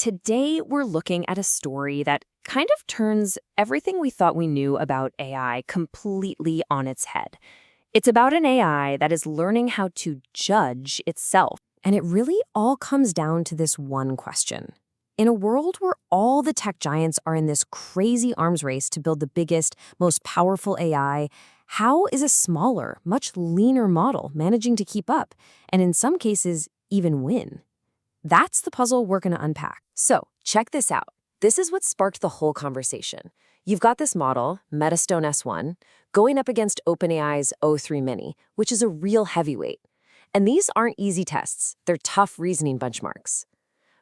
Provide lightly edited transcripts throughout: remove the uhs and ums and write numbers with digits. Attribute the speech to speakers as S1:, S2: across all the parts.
S1: Today we're looking at a story that kind of turns everything we thought we knew about AI completely on its head. It's about an AI that is learning how to judge itself. And it really all comes down to this one question. In a world where all the tech giants are in this crazy arms race to build the biggest, most powerful AI, how is a smaller, much leaner model managing to keep up, and in some cases, even win? That's the puzzle we're going to unpack. So, check this out. This is what sparked the whole conversation. You've got this model, MetaStone-S1, going up against OpenAI's O3 Mini, which is a real heavyweight. And these aren't easy tests. They're tough reasoning benchmarks.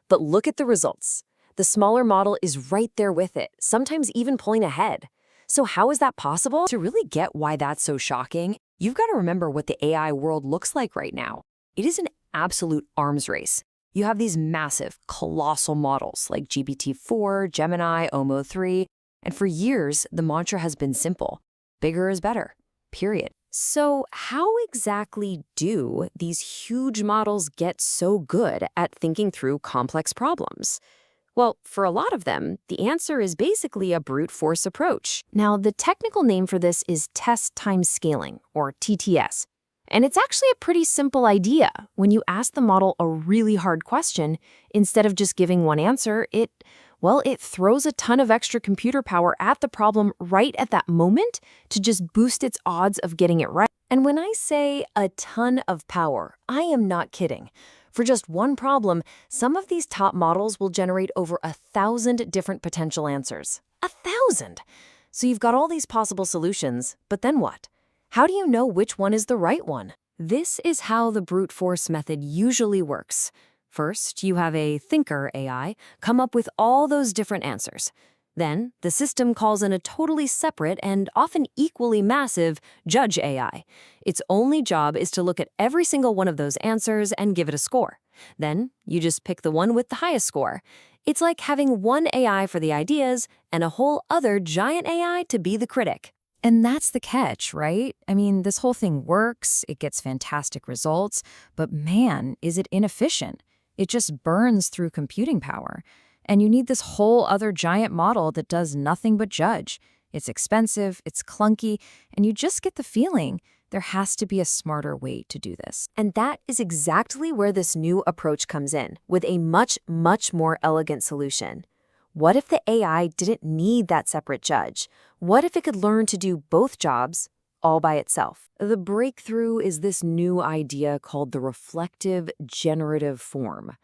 S1: But look at the results. The smaller model is right there with it, sometimes even pulling ahead. So how is that possible? To really get why that's so shocking, you've got to remember what the AI world looks like right now. It is an absolute arms race. You have these massive, colossal models like GPT-4, Gemini, OMO 3, and for years, the mantra has been simple. Bigger is better, period. So how exactly do these huge models get so good at thinking through complex problems? Well, for a lot of them, the answer is basically a brute force approach. Now, the technical name for this is test time scaling, or TTS. And it's actually a pretty simple idea. When you ask the model a really hard question, instead of just giving one answer, it throws a ton of extra computer power at the problem right at that moment to just boost its odds of getting it right. And when I say a ton of power, I am not kidding. For just one problem, some of these top models will generate over 1,000 different potential answers. 1,000! So you've got all these possible solutions, but then what? How do you know which one is the right one? This is how the brute force method usually works. First, you have a thinker AI come up with all those different answers. Then, the system calls in a totally separate and often equally massive judge AI. Its only job is to look at every single one of those answers and give it a score. Then, you just pick the one with the highest score. It's like having one AI for the ideas and a whole other giant AI to be the critic. And that's the catch, right? I mean, this whole thing works, it gets fantastic results, but man, is it inefficient. It just burns through computing power. And you need this whole other giant model that does nothing but judge. It's expensive, it's clunky, and you just get the feeling there has to be a smarter way to do this. And that is exactly where this new approach comes in, with a much, much more elegant solution. What if the AI didn't need that separate judge? What if it could learn to do both jobs all by itself? The breakthrough is this new idea called the Reflective Generative Form.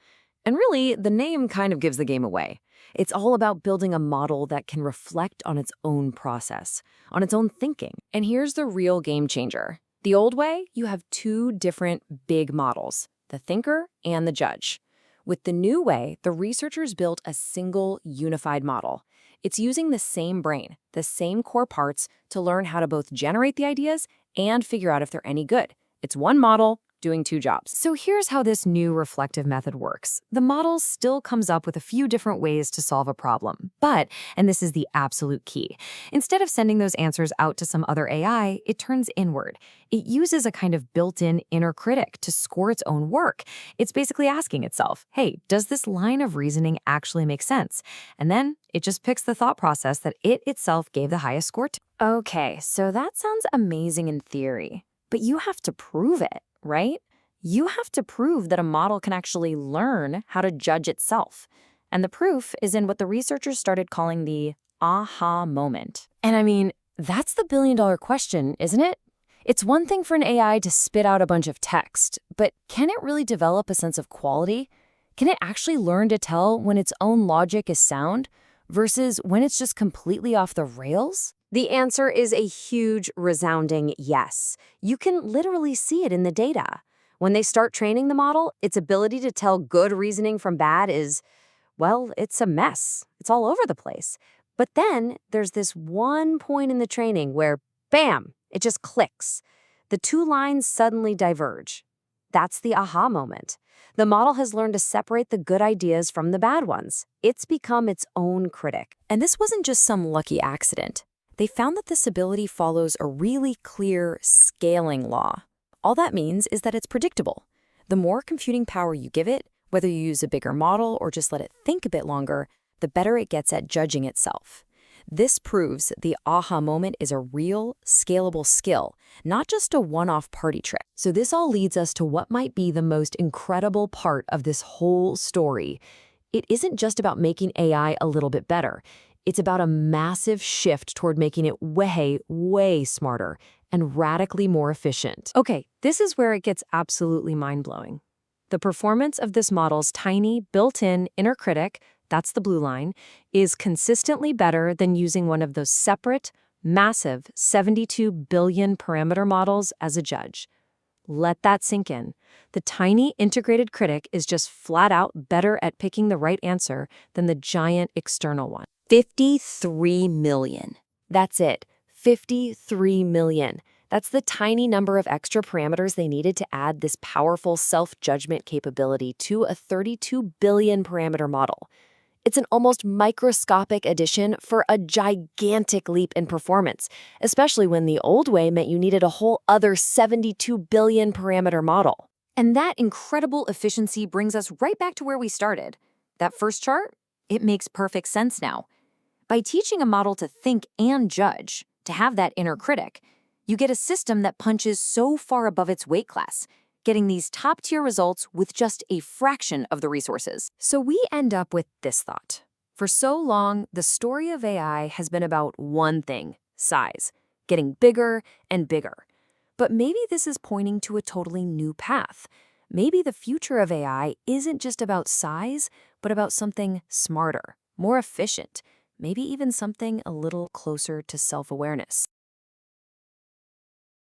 S1: And really, the name kind of gives the game away. It's all about building a model that can reflect on its own process, on its own thinking. And here's the real game changer. The old way, you have two different big models, the thinker and the judge. With the new way, the researchers built a single unified model. It's using the same brain, the same core parts, to learn how to both generate the ideas and figure out if they're any good. It's one model doing two jobs. So here's how this new reflective method works. The model still comes up with a few different ways to solve a problem. But, and this is the absolute key, instead of sending those answers out to some other AI, it turns inward. It uses a kind of built-in inner critic to score its own work. It's basically asking itself, hey, does this line of reasoning actually make sense? And then it just picks the thought process that it itself gave the highest score to. Okay, so that sounds amazing in theory, but you have to prove it, right? You have to prove that a model can actually learn how to judge itself. And the proof is in what the researchers started calling the aha moment. And I mean, that's the billion-dollar question, isn't it? It's one thing for an AI to spit out a bunch of text, but can it really develop a sense of quality? Can it actually learn to tell when its own logic is sound versus when it's just completely off the rails? The answer is a huge, resounding yes. You can literally see it in the data. When they start training the model, its ability to tell good reasoning from bad is, well, it's a mess. It's all over the place. But then there's this one point in the training where, bam, it just clicks. The two lines suddenly diverge. That's the aha moment. The model has learned to separate the good ideas from the bad ones. It's become its own critic. And this wasn't just some lucky accident. They found that this ability follows a really clear scaling law. All that means is that it's predictable. The more computing power you give it, Whether you use a bigger model or just let it think a bit longer, the better it gets at judging itself. This proves the aha moment is a real, scalable skill, not just a one-off party trick. So this all leads us to what might be the most incredible part of this whole story. It isn't just about making AI a little bit better. It's about a massive shift toward making it way, way smarter and radically more efficient. Okay, this is where it gets absolutely mind-blowing. The performance of this model's tiny, built-in inner critic, that's the blue line, is consistently better than using one of those separate, massive 72 billion parameter models as a judge. Let that sink in. The tiny integrated critic is just flat out better at picking the right answer than the giant external one. 53 million. That's it. 53 million. That's the tiny number of extra parameters they needed to add this powerful self-judgment capability to a 32 billion parameter model. It's an almost microscopic addition for a gigantic leap in performance, especially when the old way meant you needed a whole other 72 billion parameter model. And that incredible efficiency brings us right back to where we started. That first chart? It makes perfect sense now. By teaching a model to think and judge, to have that inner critic, you get a system that punches so far above its weight class, getting these top-tier results with just a fraction of the resources. So we end up with this thought. For so long, the story of AI has been about one thing: size, getting bigger and bigger. But maybe this is pointing to a totally new path. Maybe the future of AI isn't just about size, but about something smarter, more efficient, maybe even something a little closer to self-awareness.